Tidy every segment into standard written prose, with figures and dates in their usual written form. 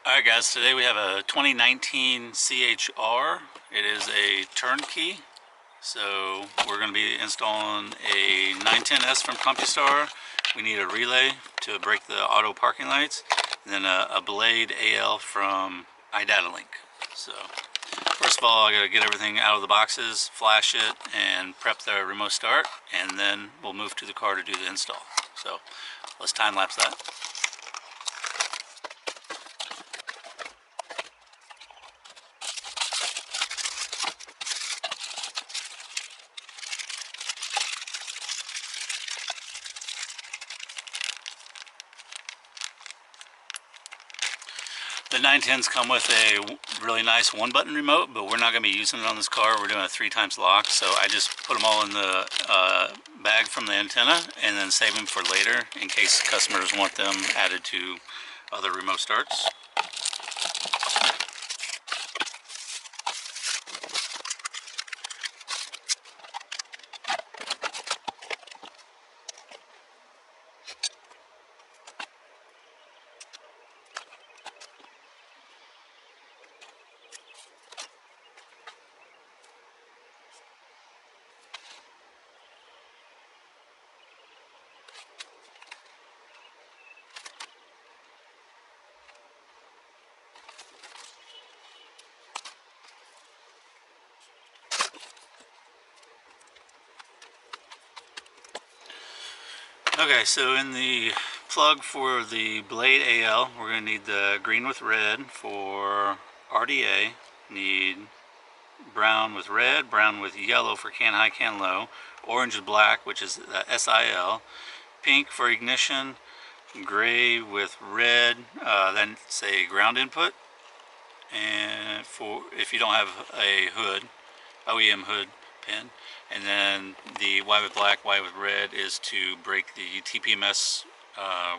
Alright guys, today we have a 2019 CHR. It is a turnkey. So we're going to be installing a 910S from CompuStar. We need a relay to break the auto parking lights. And then a Blade AL from iDataLink. So first of all, I got to get everything out of the boxes, flash it, and prep the remote start. And then we'll move to the car to do the install. So let's time lapse that. The 910s come with a really nice one-button remote, but we're not going to be using it on this car. We're doing a 3x lock, so I just put them all in the bag from the antenna and then save them for later in case customers want them added to other remote starts. Okay, so in the plug for the Blade AL, we're going to need the green with red for RDA, need brown with red, brown with yellow for can high, can low, orange with black, which is SIL, pink for ignition, gray with red, then say ground input, and for if you don't have a hood, OEM hood pin, and then the white with black, white with red is to break the TPMS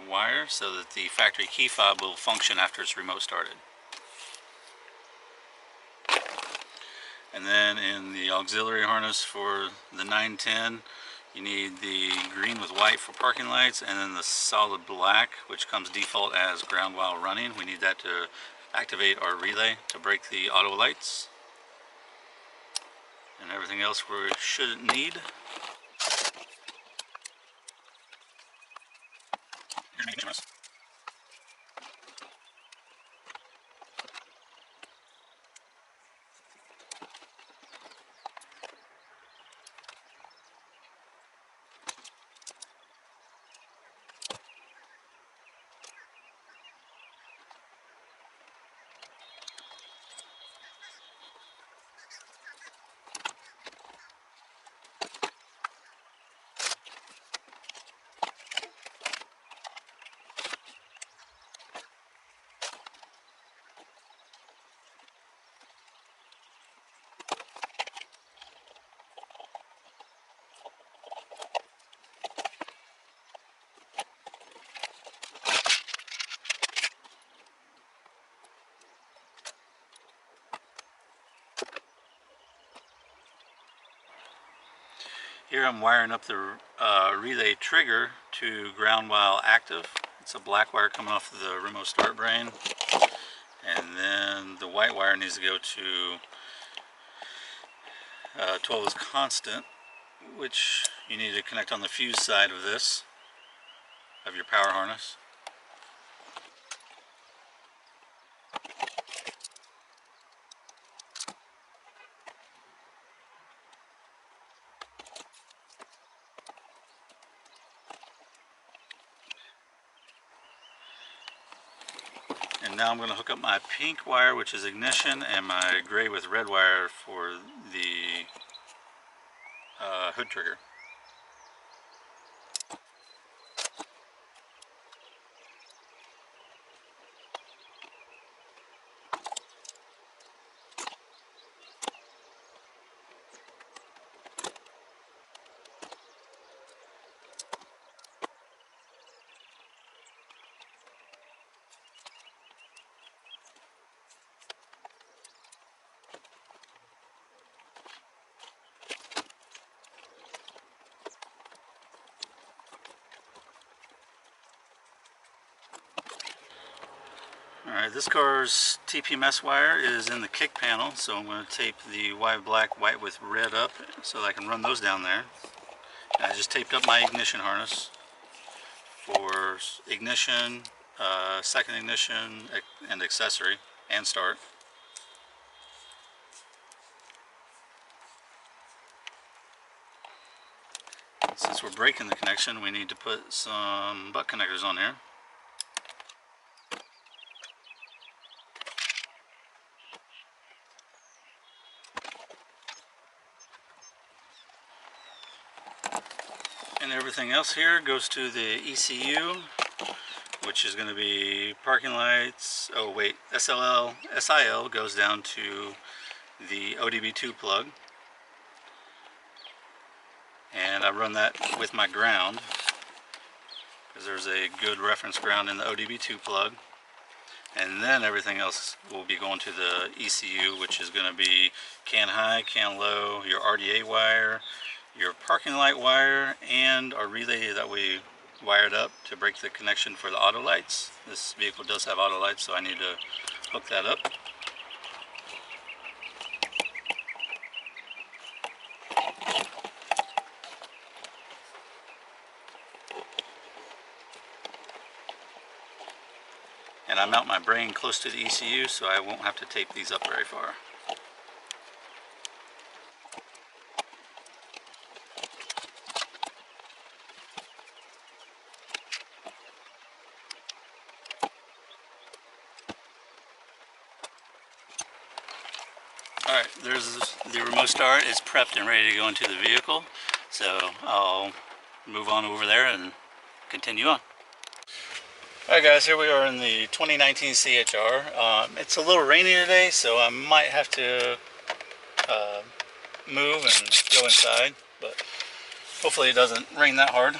wire so that the factory key fob will function after it's remote started. And then in the auxiliary harness for the 910, you need the green with white for parking lights, and then the solid black, which comes default as ground while running. We need that to activate our relay to break the auto lights. And everything else we shouldn't need. Here I'm wiring up the relay trigger to ground while active. It's a black wire coming off of the remote start brain. And then the white wire needs to go to 12 is constant, which you need to connect on the fuse side of this, of your power harness. And now I'm going to hook up my pink wire, which is ignition, and my gray with red wire for the hood trigger. Alright, this car's TPMS wire is in the kick panel, so I'm going to tape the white black, white with red up so that I can run those down there. And I just taped up my ignition harness for ignition, second ignition, and accessory, and start. Since we're breaking the connection, we need to put some butt connectors on there. And everything else here goes to the ECU, which is going to be parking lights. Oh wait, SIL goes down to the ODB2 plug. And I run that with my ground, because there's a good reference ground in the ODB2 plug. And then everything else will be going to the ECU, which is going to be can high, can low, your RDA wire, your parking light wire, and our relay that we wired up to break the connection for the auto lights. This vehicle does have auto lights, so I need to hook that up. And I mount my brain close to the ECU, so I won't have to tape these up very far. Alright, there's the remote start is prepped and ready to go into the vehicle, so I'll move on over there and continue on. Alright guys, here we are in the 2019 CHR. It's a little rainy today, so I might have to move and go inside, but hopefully it doesn't rain that hard.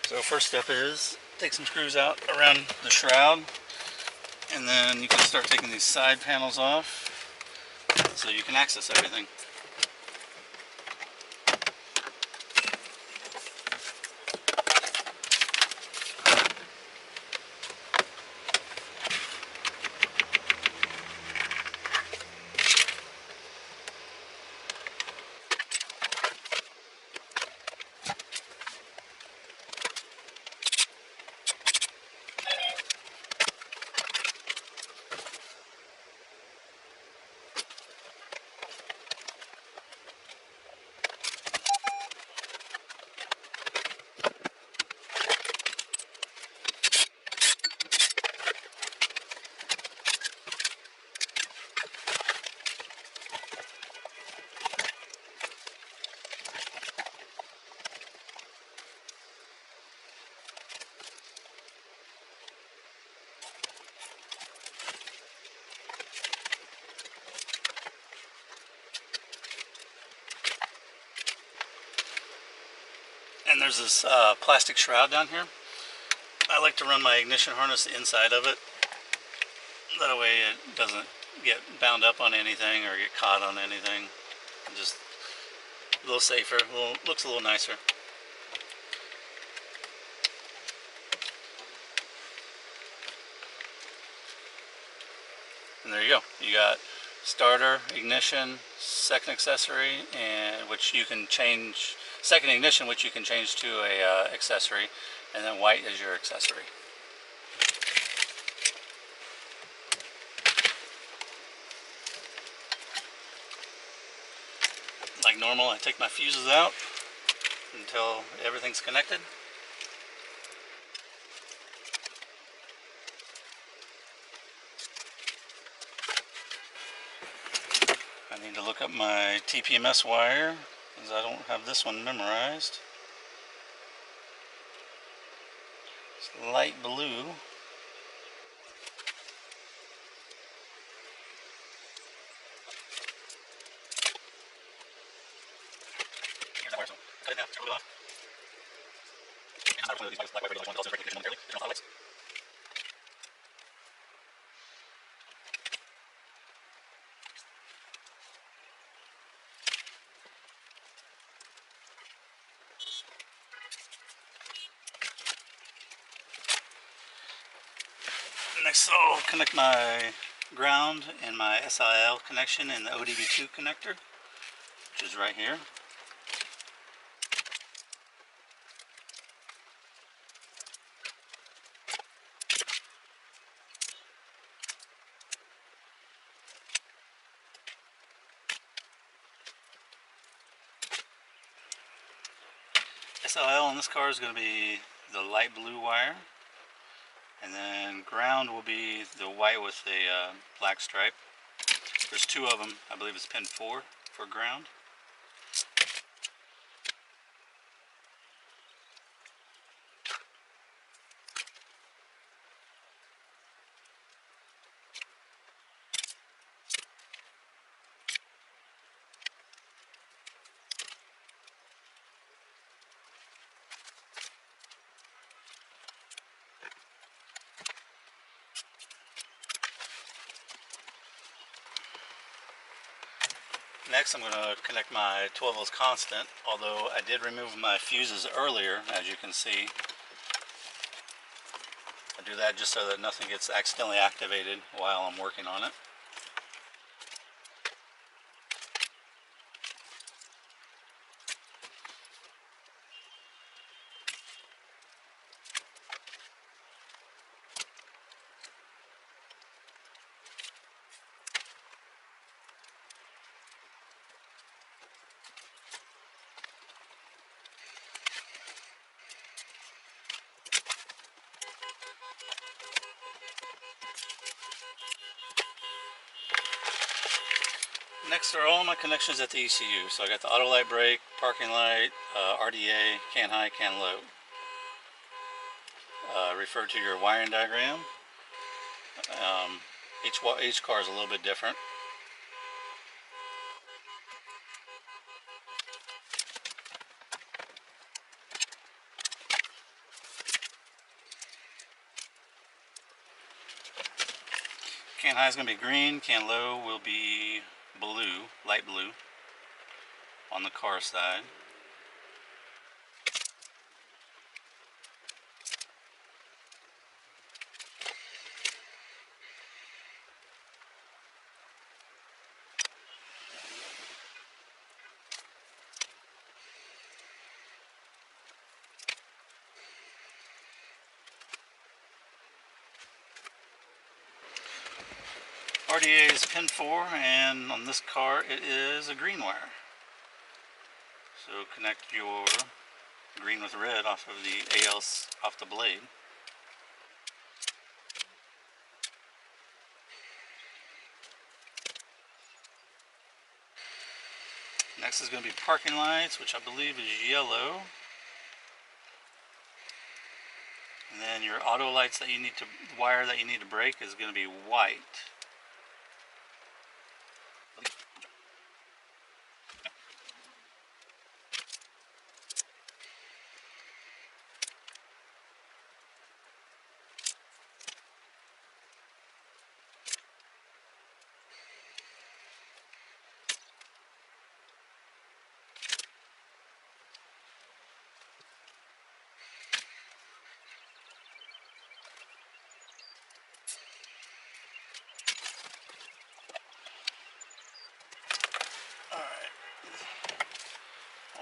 So first step is take some screws out around the shroud, and then you can start taking these side panels off so you can access everything. And there's this plastic shroud down here. I like to run my ignition harness inside of it. That way it doesn't get bound up on anything or get caught on anything. Just a little safer, looks a little nicer. And there you go. You got starter, ignition, second accessory, and which you can change. Second ignition, which you can change to a accessory, and then white is your accessory. Like normal, I take my fuses out until everything's connected. I need to look up my TPMS wire, because I don't have this one memorized. It's light blue. Here's that wire, so cut it down, turn it off. And another one of these black wire ones also break the connection momentarily. Turn off the lights. Next I'll connect my ground and my SIL connection in the ODB2 connector, which is right here. SIL on this car is going to be the light blue wire, and then ground will be the white with a black stripe. There's two of them. I believe it's pin 4 for ground. Next, I'm going to connect my 12 volts constant, although I did remove my fuses earlier, as you can see. I do that just so that nothing gets accidentally activated while I'm working on it. Next are all my connections at the ECU. So I got the auto light brake, parking light, RDA, can high, can low. Refer to your wiring diagram. Each car is a little bit different. Can high is going to be green, can low will be blue, light blue, on the car side. RDA is pin 4, and on this car it is a green wire. So connect your green with red off of the ALs off the blade. Next is going to be parking lights, which I believe is yellow. And then your auto lights that you need to wire that you need to brake is going to be white.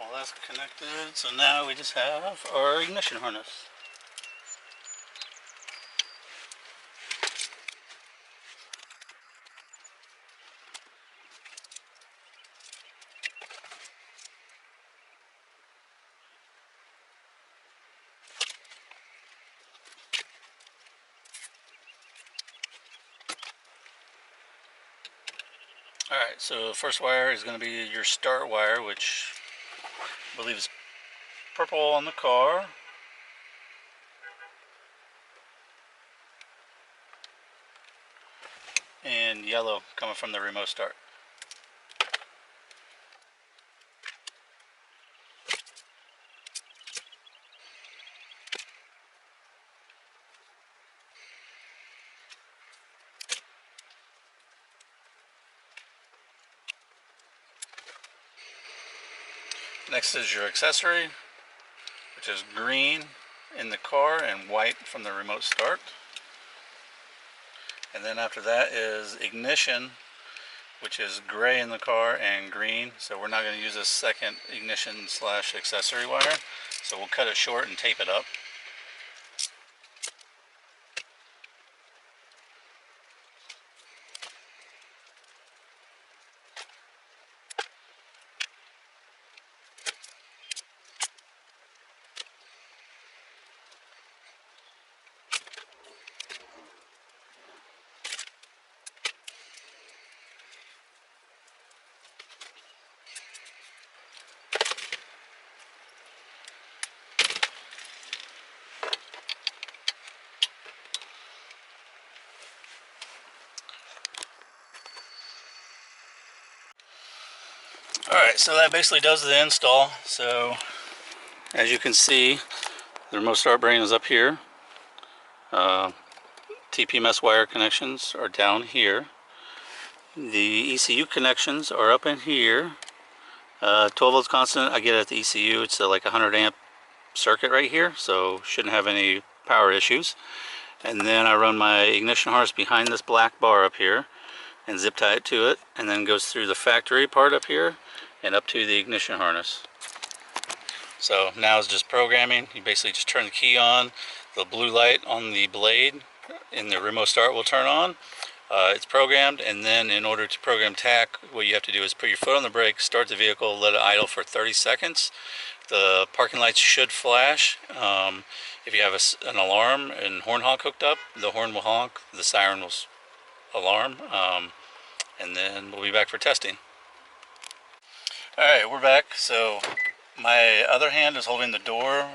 All that's connected, so now we just have our ignition harness. Alright, so first wire is going to be your start wire, which I believe is purple on the car. And yellow coming from the remote start. Next is your accessory, which is green in the car and white from the remote start. And then after that is ignition, which is gray in the car and green. So we're not going to use a second ignition slash accessory wire. So we'll cut it short and tape it up. Alright, so that basically does the install. So as you can see, the remote start brain is up here. TPMS wire connections are down here. The ECU connections are up in here. 12 volts constant, I get it at the ECU. It's like a 100 amp circuit right here, so shouldn't have any power issues. And then I run my ignition harness behind this black bar up here and zip tie it to it, and then goes through the factory part up here and up to the ignition harness. So now it's just programming. You basically just turn the key on, the blue light on the blade in the remote start will turn on. It's programmed, and then in order to program tach, what you have to do is put your foot on the brake, start the vehicle, let it idle for 30 seconds. The parking lights should flash. If you have an alarm and horn honk hooked up, the horn will honk, the siren will alarm, and then we'll be back for testing. Alright, we're back. So my other hand is holding the door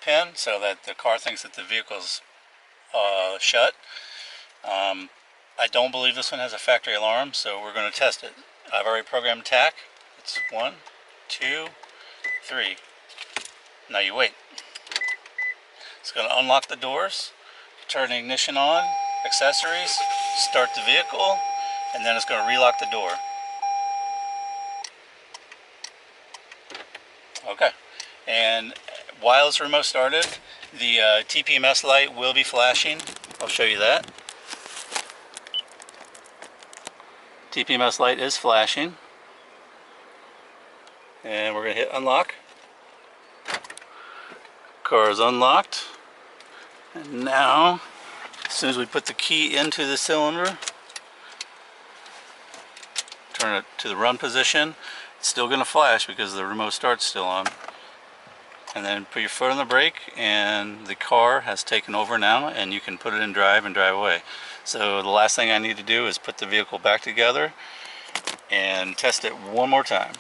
pin so that the car thinks that the vehicle's shut. I don't believe this one has a factory alarm, so we're going to test it. I've already programmed tach. It's 1, 2, 3. Now you wait. It's going to unlock the doors, turn the ignition on, accessories, start the vehicle, and then it's going to relock the door. Okay, and while it's remote started, the TPMS light will be flashing. I'll show you that. TPMS light is flashing. And we're going to hit unlock. Car is unlocked. And now, as soon as we put the key into the cylinder, turn it to the run position, it's still going to flash because the remote start's still on. And then put your foot on the brake, and the car has taken over now, and you can put it in drive and drive away. So the last thing I need to do is put the vehicle back together and test it one more time.